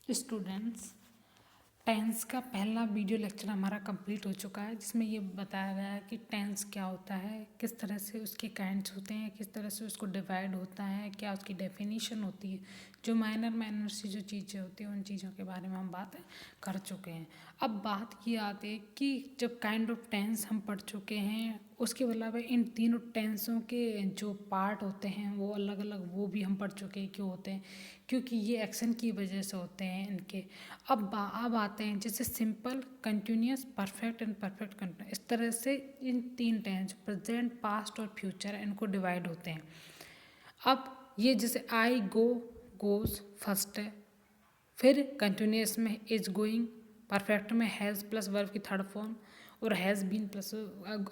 Students, tense का पहला video lecture हमारा कंप्लीट हो चुका है, जिसमें ये बताया गया है कि टेंस क्या होता है, किस तरह से उसके काइंड्स होते हैं, किस तरह से उसको डिवाइड होता है, क्या उसकी डेफिनेशन होती है। जो माइनर सी जो चीज़ें होती हैं उन चीज़ों के बारे में हम बात कर चुके हैं। अब बात की आती है कि जब काइंड ऑफ टेंस हम पढ़ चुके हैं, उसके अलावा इन तीनों टेंसों के जो पार्ट होते हैं वो अलग अलग वो भी हम पढ़ चुके हैं क्यों होते हैं, क्योंकि ये एक्शन की वजह से होते हैं इनके। अब आते हैं जैसे simple, continuous, perfect and perfect continuous. इस तरह से इन तीन टेंस प्रेजेंट, पास्ट और फ्यूचर इनको डिवाइड होते हैं। अब ये जैसे आई गो, गोज फर्स्ट है, फिर कंटिन्यूस में इज गोइंग, परफेक्ट में हैज़ प्लस वर्ब की थर्ड फॉर्म और has been plus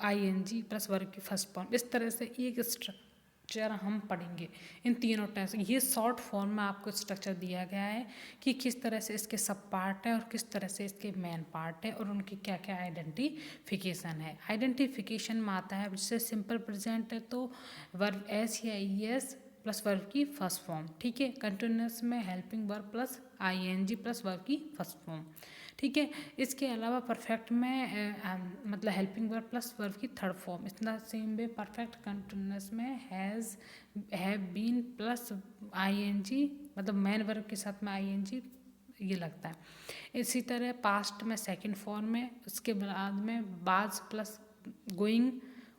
ING plus verb की फर्स्ट फॉर्म। इस तरह से एक स्ट्रक्चर हम पढ़ेंगे इन तीनों टेंस। ये शॉर्ट फॉर्म में आपको स्ट्रक्चर दिया गया है कि किस तरह से इसके सब पार्ट है और किस तरह से इसके मेन पार्ट है और उनकी क्या क्या आइडेंटिफिकेशन है। आइडेंटिफिकेशन में आता है जैसे सिंपल प्रेजेंट है तो वर्ब एस या ES प्लस वर्ब की फर्स्ट फॉर्म, ठीक है। कंटिन्यूस में helping verb plus ING plus verb की फर्स्ट फॉर्म, ठीक है। इसके अलावा परफेक्ट में मतलब हेल्पिंग वर्ब प्लस वर्ब की थर्ड फॉर्म। इतना सेम वे परफेक्ट कंटिन्यूस में has, have been plus ING मतलब मेन वर्ब के साथ में ING ये लगता है। इसी तरह पास्ट में सेकंड फॉर्म में, उसके बाद में बाज plus going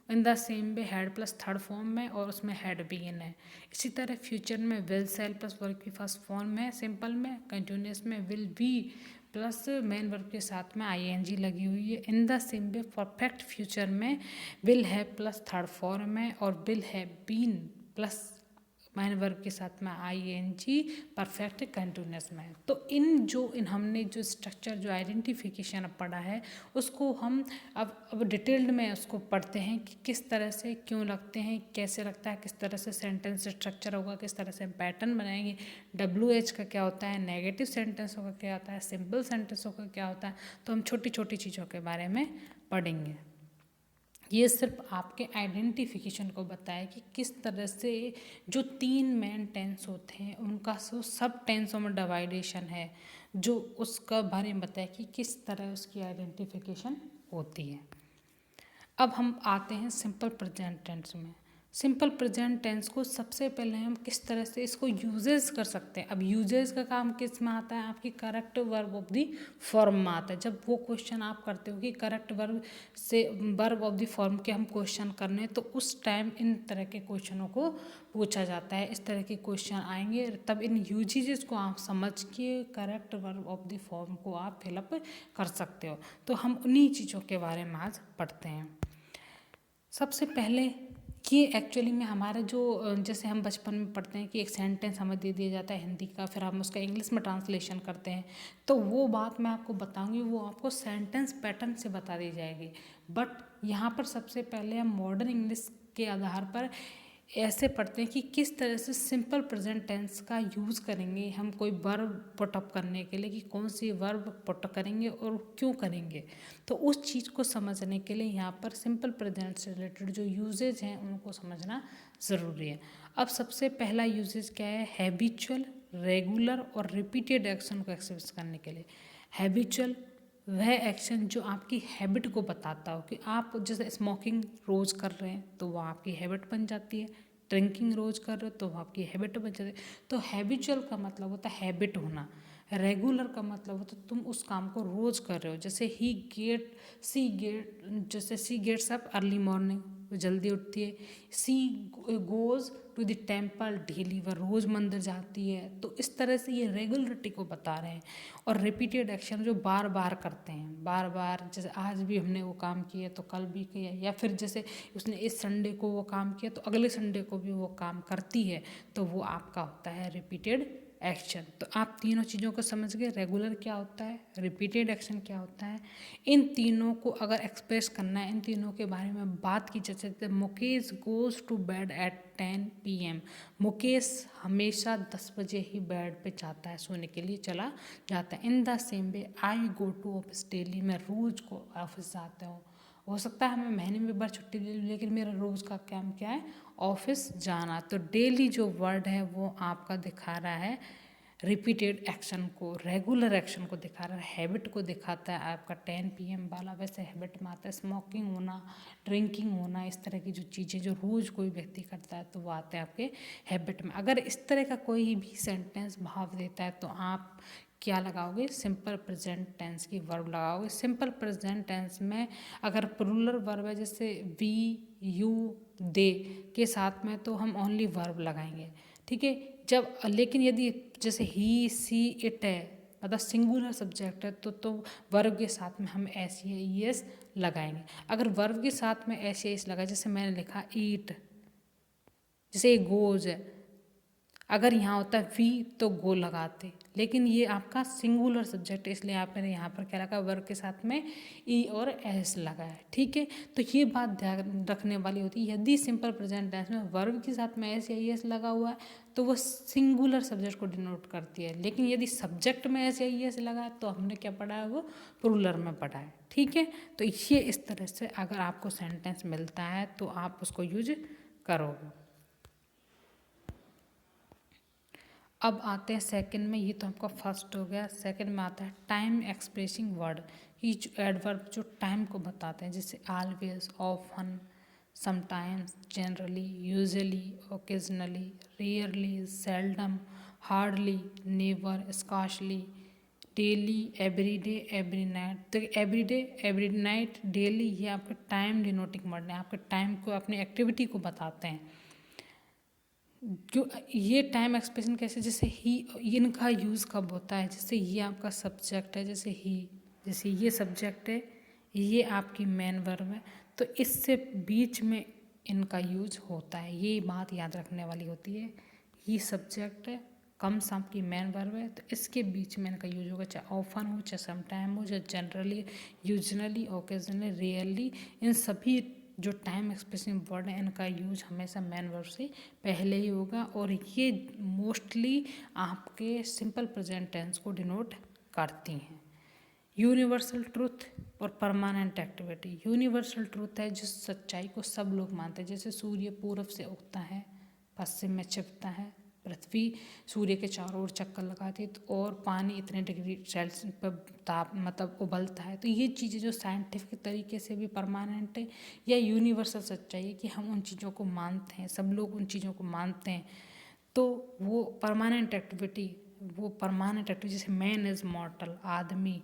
in the same way had plus third form में और उसमें हैड बीन है। इसी तरह फ्यूचर में विल सेल प्लस वर्ब की फर्स्ट फॉर्म में, सिंपल में कंटिन्यूस में will be plus main verb के साथ में ING लगी हुई है। In the same way perfect future में will have plus third form में और will have been plus main verb के साथ में ING परफेक्ट कंटिन्यूस में। तो इन हमने जो स्ट्रक्चर जो आइडेंटिफिकेशन अब पढ़ा है उसको हम अब डिटेल्ड में उसको पढ़ते हैं कि किस तरह से क्यों लगते हैं, कैसे लगता है, किस तरह से सेंटेंस स्ट्रक्चर होगा, किस तरह से हम पैटर्न बनाएंगे, WH का क्या होता है, नेगेटिव सेंटेंस होगा क्या होता है, सिंपल सेंटेंस होगा क्या होता है। तो हम छोटी छोटी चीज़ों के बारे में पढ़ेंगे। ये सिर्फ आपके आइडेंटिफिकेशन को बताया कि किस तरह से जो तीन मेन टेंस होते हैं उनका सब टेंसों में डिवाइडेशन है, जो उसका बारे में बताया कि किस तरह उसकी आइडेंटिफिकेशन होती है। अब हम आते हैं सिंपल प्रेजेंट टेंस में। सिंपल प्रेजेंट टेंस को सबसे पहले हम किस तरह से इसको यूजेस कर सकते हैं। अब यूजेस का काम किस में आता है, आपकी correct verb of the form में आता है। जब वो क्वेश्चन आप करते हो कि करेक्ट वर्ब से वर्ब ऑफ द फॉर्म के हम क्वेश्चन करने हैं, तो उस टाइम इन तरह के क्वेश्चनों को पूछा जाता है। इस तरह के क्वेश्चन आएंगे, तब इन यूजेस को आप समझ के correct verb of the form को आप फिलअप कर सकते हो। तो हम उन्हीं चीज़ों के बारे में आज पढ़ते हैं। सबसे पहले कि एक्चुअली में हमारा जो जैसे हम बचपन में पढ़ते हैं कि एक सेंटेंस हमें दे दिया जाता है हिंदी का, फिर हम उसका इंग्लिश में ट्रांसलेशन करते हैं, तो वो बात मैं आपको बताऊंगी, वो आपको सेंटेंस पैटर्न से बता दी जाएगी। बट यहाँ पर सबसे पहले हम मॉडर्न इंग्लिश के आधार पर ऐसे पढ़ते हैं कि किस तरह से सिंपल प्रेजेंट टेंस का यूज़ करेंगे हम कोई वर्ब पुटअप करने के लिए, कि कौन सी वर्ब पुटअप करेंगे और क्यों करेंगे। तो उस चीज़ को समझने के लिए यहाँ पर सिंपल प्रेजेंट से रिलेटेड जो यूजेज हैं उनको समझना ज़रूरी है। अब सबसे पहला यूजेज क्या है, हैबिचुअल, रेगुलर और रिपीटेड एक्शन को एक्सप्रेस करने के लिए। हैबिचुअल वह एक्शन जो आपकी हैबिट को बताता हो, कि आप जैसे स्मोकिंग रोज़ कर रहे हैं तो वो आपकी हैबिट बन जाती है, ड्रिंकिंग रोज़ कर रहे हो तो वो आपकी हैबिट बन जाती है। तो हैबिचुअल का मतलब होता है हैबिट होना। रेगुलर का मतलब होता है तुम उस काम को रोज़ कर रहे हो। जैसे she gets up early morning, वो जल्दी उठती है। She goes to the temple daily, वह रोज़ मंदिर जाती है। तो इस तरह से ये रेगुलरिटी को बता रहे हैं। और रिपीटेड एक्शन जो बार बार करते हैं, बार बार, जैसे आज भी हमने वो काम किया तो कल भी किया, या फिर जैसे उसने इस संडे को वो काम किया तो अगले संडे को भी वो काम करती है, तो वो आपका होता है रिपीटेड एक्शन। तो आप तीनों चीज़ों को समझ गए, रेगुलर क्या होता है, रिपीटेड एक्शन क्या होता है। इन तीनों को अगर एक्सप्रेस करना है, इन तीनों के बारे में बात की जा सकती है। Mukesh goes to bed at 10 PM। Mukesh हमेशा 10 बजे ही बेड पे जाता है, सोने के लिए चला जाता है। In the same way I go to office daily, मैं रोज़ को ऑफिस जाता हूँ। हो सकता है मैं महीने में एक बार छुट्टी ले लूँ, लेकिन मेरा रोज़ का काम क्या है, ऑफिस जाना। तो डेली जो वर्ड है वो आपका दिखा रहा है रिपीटेड एक्शन को, रेगुलर एक्शन को दिखा रहा है, हैबिट को दिखाता है। आपका 10 PM वाला वैसे हैबिट में आता है स्मोकिंग होना, ड्रिंकिंग होना, इस तरह की जो चीज़ें जो रोज़ कोई व्यक्ति करता है तो वो आते हैं आपके हैबिट में। अगर इस तरह का कोई भी सेंटेंस भाव देता है तो आप क्या लगाओगे, सिंपल प्रेजेंट टेंस की वर्ब लगाओगे। सिंपल प्रेजेंट टेंस में अगर प्लूरल वर्ब है जैसे वी, यू, दे के साथ में तो हम ओनली वर्ब लगाएंगे, ठीक है। जब लेकिन यदि जैसे ही, सी, इट है, मतलब सिंगुलर सब्जेक्ट है तो वर्ब के साथ में हम एस या ई एस लगाएंगे। अगर वर्ब के साथ में एस या एस लगा, जैसे मैंने लिखा ईट, जैसे गोज है, अगर यहाँ होता है वी तो गो लगाते, लेकिन ये आपका सिंगुलर सब्जेक्ट है इसलिए आपने यहाँ पर क्या लगा, वर्ब के साथ में ई और एस लगा है, ठीक है। तो ये बात ध्यान रखने वाली होती है, यदि सिंपल प्रेजेंट टेंस में वर्ब के साथ में एस या ई एस लगा हुआ है तो वो सिंगुलर सब्जेक्ट को डिनोट करती है, लेकिन यदि सब्जेक्ट में एस या ई एस लगा है तो हमने क्या पढ़ा है, वो प्लूरल में पढ़ा है, ठीक है। तो ये इस तरह से अगर आपको सेंटेंस मिलता है तो आप उसको यूज करोगे। अब आते हैं सेकंड में, ये तो आपका फर्स्ट हो गया। सेकंड में आता है टाइम एक्सप्रेसिंग वर्ड, ये जो एडवर्ब जो टाइम को बताते हैं, जैसे always, often, sometimes, generally, usually, occasionally, rarely, seldom, hardly, never, scarcely, daily, everyday, every night. तो एवरीडे, एवरी नाइट, डेली ये आपके टाइम डिनोटिंग वर्ड है, आपके टाइम को, अपनी एक्टिविटी को बताते हैं। जो ये टाइम एक्सप्रेशन कैसे, जैसे ही, इनका यूज़ कब होता है, जैसे ये आपका सब्जेक्ट है, जैसे ही, जैसे ये सब्जेक्ट है, ये आपकी मेन वर्ब है, तो इससे बीच में इनका यूज होता है, ये बात याद रखने वाली होती है। ये सब्जेक्ट है, कम्स आपकी मेन वर्ब है, तो इसके बीच में इनका यूज होगा, चाहे ऑफन हो, चाहे समटाइम हो, चाहे जनरली, यूजुअली, ओकेजनली, रियरली, इन सभी जो टाइम एक्सप्रेसिंग वर्ड है इनका यूज हमेशा मेन वर्ब से पहले ही होगा, और ये मोस्टली आपके सिंपल प्रेजेंट टेंस को डिनोट करती हैं। यूनिवर्सल ट्रूथ और परमानेंट एक्टिविटी। यूनिवर्सल ट्रूथ है जिस सच्चाई को सब लोग मानते हैं, जैसे सूर्य पूरब से उगता है, पश्चिम में छिपता है, पृथ्वी सूर्य के चारों ओर चक्कर लगाती है, और पानी इतने डिग्री सेल्सियस पर ताप मतलब उबलता है। तो ये चीज़ें जो साइंटिफिक तरीके से भी परमानेंट है या यूनिवर्सल सच्चाई है कि हम उन चीज़ों को मानते हैं, सब लोग उन चीज़ों को मानते हैं, तो वो परमानेंट एक्टिविटी, जैसे मैन इज़ मॉर्टल, आदमी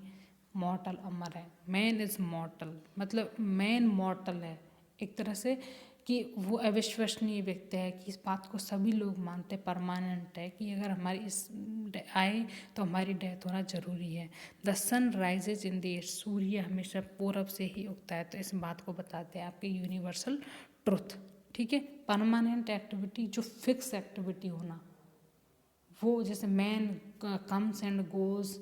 मॉर्टल अमर है, मैन इज़ मॉर्टल मतलब मैन मॉर्टल है एक तरह से, कि वो अविश्वसनीय व्यक्ति है, कि इस बात को सभी लोग मानते हैं, परमानेंट है, कि अगर हमारी इस आए तो हमारी डेथ होना जरूरी है। The sun rises in the east, सूर्य हमेशा पूरब से ही उगता है, तो इस बात को बताते हैं आपके यूनिवर्सल ट्रुथ, ठीक है। परमानेंट एक्टिविटी जो फिक्स एक्टिविटी होना, वो जैसे man comes and goes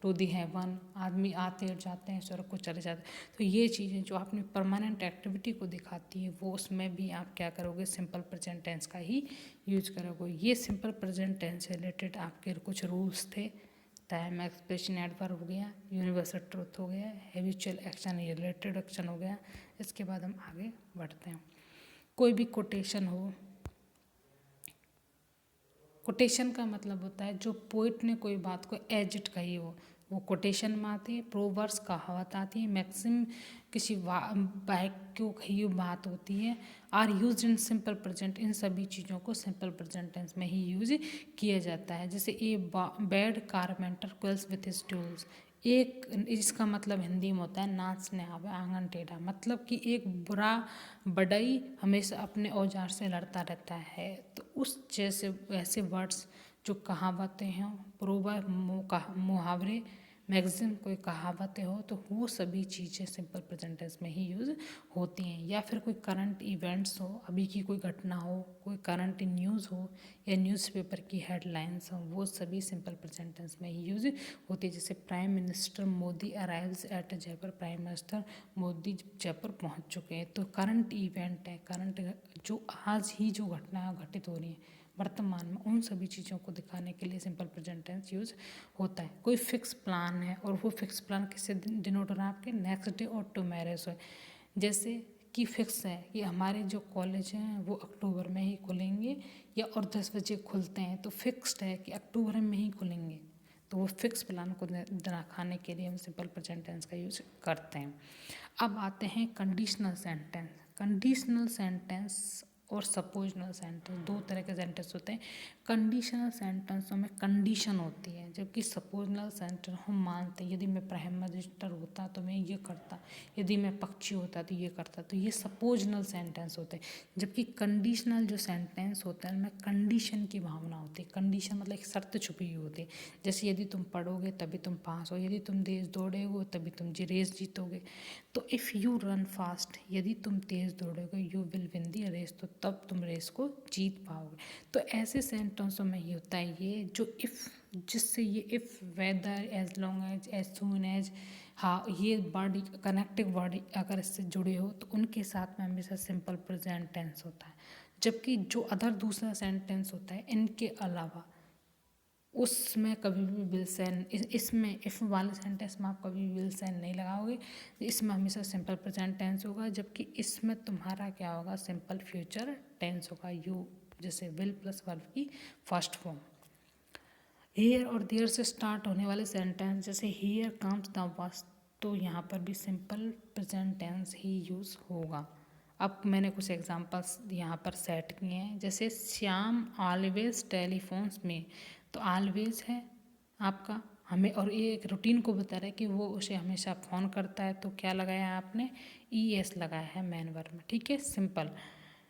to the heaven, आदमी आते और जाते हैं, स्वर्ग को चले जाते हैं। तो ये चीज़ें जो आपने परमानेंट एक्टिविटी को दिखाती है वो उसमें भी आप क्या करोगे, सिंपल प्रेजेंट टेंस का ही यूज करोगे। ये सिंपल प्रेजेंट टेंस से रिलेटेड आपके कुछ रूल्स थे। टाइम एक्सप्रेशन एडवर्ब हो गया, यूनिवर्सल ट्रूथ हो गया, हैबिचुअल एक्शन रिलेटेड एक्शन हो गया। इसके बाद हम आगे बढ़ते हैं। कोई भी कोटेशन हो, कोटेशन का मतलब होता है जो पोइट ने कोई बात को एज इट कही हो, वो कोटेशन में आती है। प्रोवर्ब्स कहावत आती है, मैक्सिम किसी वाक्य कही हुई बात होती है। Are used in simple present, इन सभी चीज़ों को सिंपल प्रेजेंट टेंस में ही यूज किया जाता है। जैसे a bad carpenter quills with his tools, एक इसका मतलब हिंदी में होता है नाचने आवे आंगन टेढ़ा, मतलब कि एक बुरा बढ़ई हमेशा अपने औजार से लड़ता रहता है। तो उस जैसे वैसे वर्ड्स जो कहावतें हैं, प्रोवर्ब, मुहावरे, मैगज़ीन कोई कहावतें हो, तो वो सभी चीज़ें सिंपल प्रेजेंट टेंस में ही यूज़ होती हैं। या फिर कोई करंट इवेंट्स हो, अभी की कोई घटना हो, कोई करंट न्यूज़ हो, या न्यूज़पेपर की हेडलाइंस हो, वो सभी सिंपल प्रेजेंट टेंस में ही यूज़ होती है। जैसे prime minister Modi arrives eight Jaipur, prime minister Modi Jaipur पहुंच चुके हैं, तो करंट इवेंट है, करंट जो आज ही जो घटना घटित हो रही है वर्तमान में, उन सभी चीज़ों को दिखाने के लिए सिंपल प्रेजेंट टेंस यूज होता है। कोई फिक्स प्लान है और वो फिक्स प्लान किससे डिनोट हो रहा है, आपके नेक्स्ट डे और टुमारो से। जैसे कि फिक्स है कि हमारे जो कॉलेज हैं वो अक्टूबर में ही खुलेंगे या और 10 बजे खुलते हैं, तो फिक्स्ड है कि अक्टूबर में ही खुलेंगे। तो वो फिक्स प्लान को दिखाने के लिए हम सिंपल प्रेजेंट टेंस का यूज़ करते हैं। अब आते हैं कंडीशनल सेंटेंस। कंडीशनल सेंटेंस और सपोजनल सेंटेंस, दो तरह के सेंटेंस होते हैं। कंडीशनल सेंटेंसों में कंडीशन होती है, जबकि सपोजनल सेंटेंस हम मानते हैं यदि मैं प्राइम मिनिस्टर होता तो मैं ये करता, यदि मैं पक्षी होता तो ये करता। तो ये सपोजनल सेंटेंस होते हैं। जबकि कंडीशनल जो सेंटेंस होता है उनमें कंडीशन की भावना होती है। कंडीशन मतलब एक शर्त छुपी हुई होती है, जैसे यदि तुम पढ़ोगे तभी तुम पास हो, यदि तुम तेज दौड़ोगे तभी तुम रेस जीतोगे। तो इफ़ यू रन फास्ट, यदि तुम तेज़ दौड़ोगे, you will win the race, तो तब तुम रेस को जीत पाओगे। तो ऐसे सेंटेंसों में ये होता है ये जो इफ़, जिससे ये if, whether, as long as soon as, हाँ, ये वर्ड कनेक्टिव वर्ड अगर इससे जुड़े हो तो उनके साथ में हमेशा सिंपल प्रेजेंट टेंस होता है। जबकि जो अदर दूसरा सेंटेंस होता है इनके अलावा उसमें कभी भी विल से, इसमें इफ़ वाले सेंटेंस में आप कभी विल से नहीं लगाओगे, इसमें हमेशा सिंपल प्रेजेंट टेंस होगा। जबकि इसमें तुम्हारा क्या होगा, सिंपल फ्यूचर टेंस होगा। यू जैसे विल प्लस वर्ब की फर्स्ट फॉर्म। हियर और देयर से स्टार्ट होने वाले सेंटेंस जैसे हियर कम्स द बस, तो यहाँ पर भी सिंपल प्रेजेंट टेंस ही यूज़ होगा। अब मैंने कुछ एग्जांपल्स यहाँ पर सेट किए हैं, जैसे श्याम ऑलवेज टेलीफोन्स में, तो ऑलवेज है आपका हमें, और ये एक रूटीन को बता रहा है कि वो उसे हमेशा फ़ोन करता है, तो क्या लगाया है आपने, ES लगाया है मेन वर्ब में। ठीक है, simple.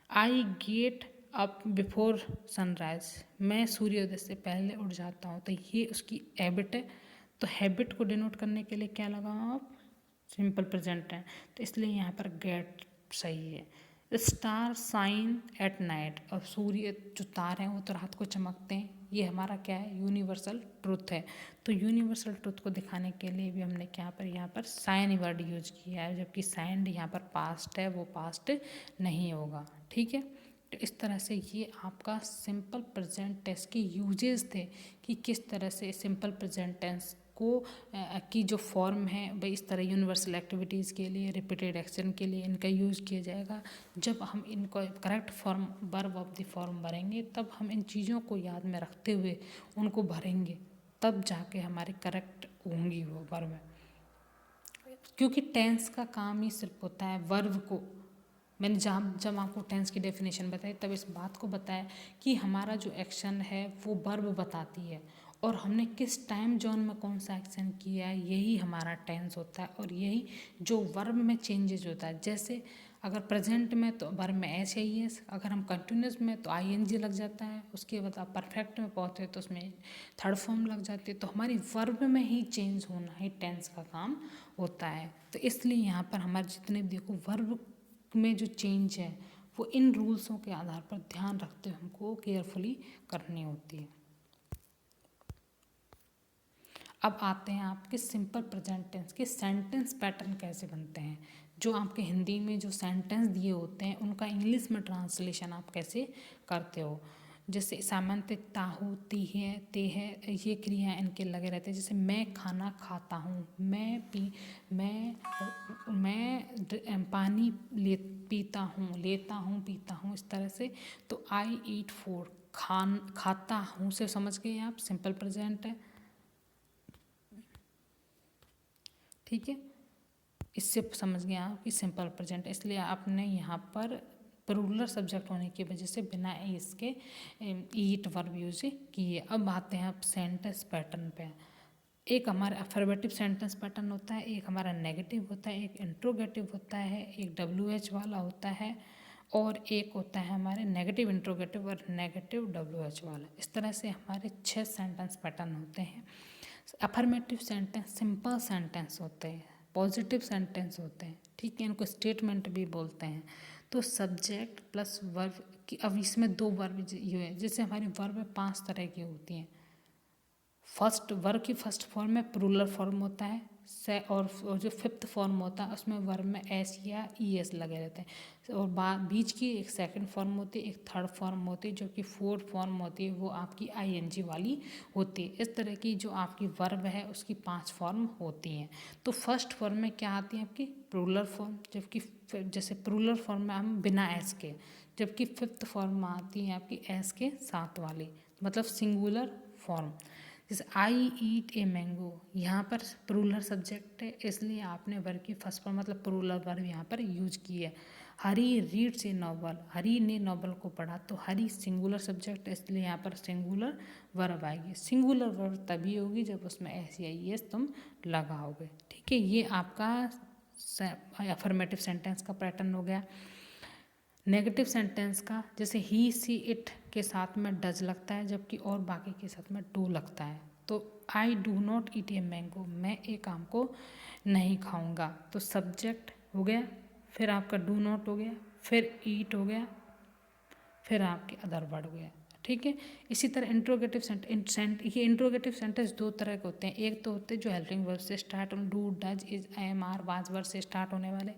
I get up before sunrise, मैं सूर्योदय से पहले उठ जाता हूँ, तो ये उसकी हैबिट है। तो हैबिट को डिनोट करने के लिए क्या लगाओ आप, सिंपल प्रेजेंट है, तो इसलिए यहाँ पर गेट सही है। स्टार साइन एट नाइट, और सूर्य जो तारे हैं वो तो रात को चमकते हैं, ये हमारा क्या है, यूनिवर्सल ट्रुथ है। तो यूनिवर्सल ट्रुथ को दिखाने के लिए भी हमने क्या पर यहाँ पर साइन वर्ड यूज किया है, जबकि साइंड यहाँ पर पास्ट है, वो पास्ट नहीं होगा। ठीक है, तो इस तरह से ये आपका सिंपल प्रेजेंट टेंस के यूजेस थे कि किस तरह से सिंपल प्रेजेंट टेंस को की जो फॉर्म है भाई इस तरह यूनिवर्सल एक्टिविटीज़ के लिए, रिपीटेड एक्शन के लिए इनका यूज़ किया जाएगा। जब हम इनको correct form verb of the form भरेंगे तब हम इन चीज़ों को याद में रखते हुए उनको भरेंगे, तब जाके हमारी करेक्ट होंगी वो वर्ब। क्योंकि टेंस का काम ही सिर्फ होता है वर्ब को, मैंने जब आपको टेंस की डेफिनेशन बताई तब इस बात को बताया कि हमारा जो एक्शन है वो वर्ब बताती है, और हमने किस टाइम जोन में कौन सा एक्शन किया है यही हमारा टेंस होता है, और यही जो वर्ब में चेंजेस होता है। जैसे अगर प्रेजेंट में तो वर्ब में ऐसे ही है, अगर हम कंटिन्यूस में तो ING लग जाता है, उसके बाद आप परफेक्ट में पहुँचे तो उसमें थर्ड फॉर्म लग जाती है। तो हमारी वर्ब में ही चेंज होना ही टेंस का काम होता है। तो इसलिए यहाँ पर हमारे जितने भी देखो वर्ब में जो चेंज है वो इन रूल्सों के आधार पर ध्यान रखते हुए हमको केयरफुली करनी होती है। अब आते हैं आपके सिंपल प्रेजेंट टेंस के सेंटेंस पैटर्न कैसे बनते हैं। जो आपके हिंदी में जो सेंटेंस दिए होते हैं उनका इंग्लिश में ट्रांसलेशन आप कैसे करते हो। जैसे सामान्यतः ताहू, ती है, ते है, ये क्रिया इनके लगे रहते हैं। जैसे मैं खाना खाता हूँ, मैं पानी पीता हूँ, लेता हूँ, पीता हूँ, इस तरह से। तो आई ईट फूड, खाता हूँ से समझ गए आप, सिंपल प्रेजेंट है। ठीक है, इससे समझ गए आप कि सिंपल प्रेजेंट, इसलिए आपने यहाँ पर प्लूरल सब्जेक्ट होने की वजह से बिना इसके ईट वर्ब यूज किए। अब आते हैं आप सेंटेंस पैटर्न पे। एक हमारा अफर्मेटिव सेंटेंस पैटर्न होता है, एक हमारा नेगेटिव होता है, एक इंट्रोगेटिव होता है, एक WH वाला होता है, और एक होता है हमारे नेगेटिव इंट्रोगेटिव और नेगेटिव WH वाला। इस तरह से हमारे 6 सेंटेंस पैटर्न होते हैं। अफर्मेटिव सेंटेंस सिंपल सेंटेंस होते हैं, पॉजिटिव सेंटेंस होते हैं। ठीक है, इनको स्टेटमेंट भी बोलते हैं। तो सब्जेक्ट प्लस वर्ब की, अब इसमें 2 वर्ब ये है, जैसे हमारी वर्ब 5 तरह की होती हैं। फर्स्ट वर्ब की फर्स्ट फॉर्म में प्लूरल फॉर्म होता है, और जो फिफ्थ फॉर्म होता है उसमें वर्ब में एस या ई एस लगे रहते हैं। और बीच की एक सेकंड फॉर्म होती है, एक थर्ड फॉर्म होती है, जो कि फोर्थ फॉर्म होती है वो आपकी आईएनजी वाली होती है। इस तरह की जो आपकी वर्ब है उसकी 5 फॉर्म होती हैं। तो फर्स्ट फॉर्म में क्या आती है आपकी प्लूरल फॉर्म, जबकि जैसे प्लूरल फॉर्म में हम बिना एस के, जबकि फिफ्थ फॉर्म में आती है आपकी एस के साथ वाली, मतलब सिंगुलर फॉर्म। जैसे आई ईट ए मैंगो, यहाँ पर प्लूरल सब्जेक्ट है इसलिए आपने वर्ब की फर्स्ट फॉर्म मतलब प्लूरल वर्ब यहाँ पर यूज की है। हरी रीड्स ए नॉवल, हरी ने नॉवल को पढ़ा, तो हरी सिंगुलर सब्जेक्ट है इसलिए यहाँ पर सिंगुलर वर्ब आएगी। सिंगुलर वर्ब तभी होगी जब उसमें एस या ई एस तुम लगाओगे। ठीक है, ये आपका अफर्मेटिव सेंटेंस का पैटर्न हो गया। नेगेटिव सेंटेंस का जैसे ही सी इट के साथ में डज लगता है, जबकि और बाकी के साथ में डू लगता है। तो I do not eat a mango, मैं एक आम को नहीं खाऊंगा, तो सब्जेक्ट हो गया, फिर आपका डू नॉट हो गया, फिर ईट हो गया, फिर आपके अदर वर्ड हो गया। ठीक है, इसी तरह इंट्रोगेटिव ये इंट्रोगेटिव सेंटेंस दो तरह के होते हैं। एक तो होते हैं जो हेल्पिंग वर्ब से start, do does is am are was verb से स्टार्ट होने वाले,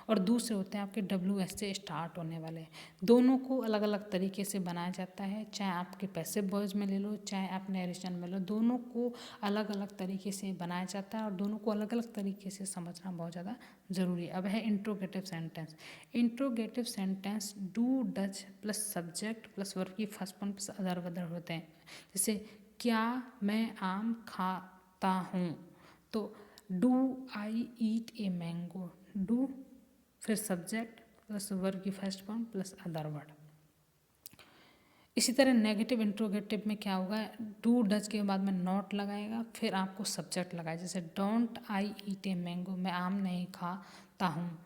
और दूसरे होते हैं आपके डब्ल्यू एस से स्टार्ट होने वाले। दोनों को अलग अलग तरीके से बनाया जाता है, चाहे आपके पैसिव वॉइस में ले लो चाहे आप नरेशन में लो, दोनों को अलग अलग तरीके से बनाया जाता है और दोनों को अलग अलग तरीके से समझना बहुत ज़्यादा ज़रूरी है। अब है interrogative sentence. Interrogative sentence do does plus subject plus verb की first form plus other whether होते हैं। जैसे क्या मैं आम खाता हूँ, तो do I eat a mango, do फिर सब्जेक्ट प्लस वर्ब की first form plus other word. इसी तरह नेगेटिव इंट्रोगेटिव में क्या होगा, डू डज के बाद में नॉट लगाएगा, फिर आपको सब्जेक्ट लगाए, जैसे don't I eat a mango, मैं आम नहीं खाता हूँ।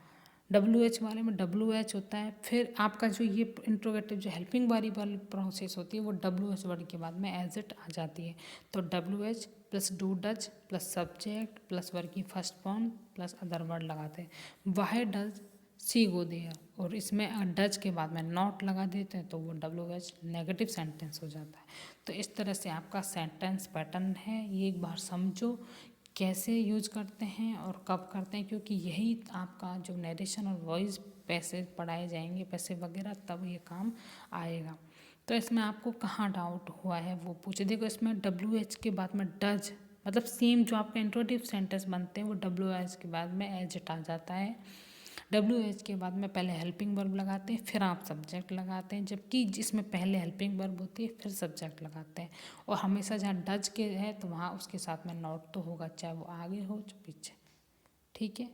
डब्ल्यू एच वाले में डब्ल्यू एच होता है, फिर आपका जो ये इंट्रोगेटिव जो हेल्पिंग वाली प्रोसेस होती है वो डब्ल्यू एच वर्ड के बाद में एज इट आ जाती है। तो W H plus do does plus subject plus word की first form plus other word लगाते हैं। Why does she go there, और इसमें डज के बाद में नॉट लगा देते हैं तो वो डब्ल्यू एच नेगेटिव सेंटेंस हो जाता है। तो इस तरह से आपका सेंटेंस पैटर्न है, ये एक बार समझो कैसे यूज करते हैं और कब करते हैं, क्योंकि यही आपका जो नरेशन और वॉइस पैसे पढ़ाए जाएंगे पैसे वगैरह तब ये काम आएगा। तो इसमें आपको कहाँ डाउट हुआ है वो पूछे। देखो इसमें डब्ल्यू एच के बाद में डज मतलब सेम जो आपके इंट्रोगेटिव सेंटेंस बनते हैं वो डब्ल्यू एच के बाद में एज इट आ जाता है। डब्ल्यू एच के बाद में पहले हेल्पिंग वर्ब लगाते हैं फिर आप सब्जेक्ट लगाते हैं, जबकि जिसमें पहले हेल्पिंग वर्ब होती है फिर सब्जेक्ट लगाते हैं। और हमेशा जहाँ डज के है तो वहाँ उसके साथ में नॉट तो होगा, चाहे वो आगे हो चाहे पीछे। ठीक है।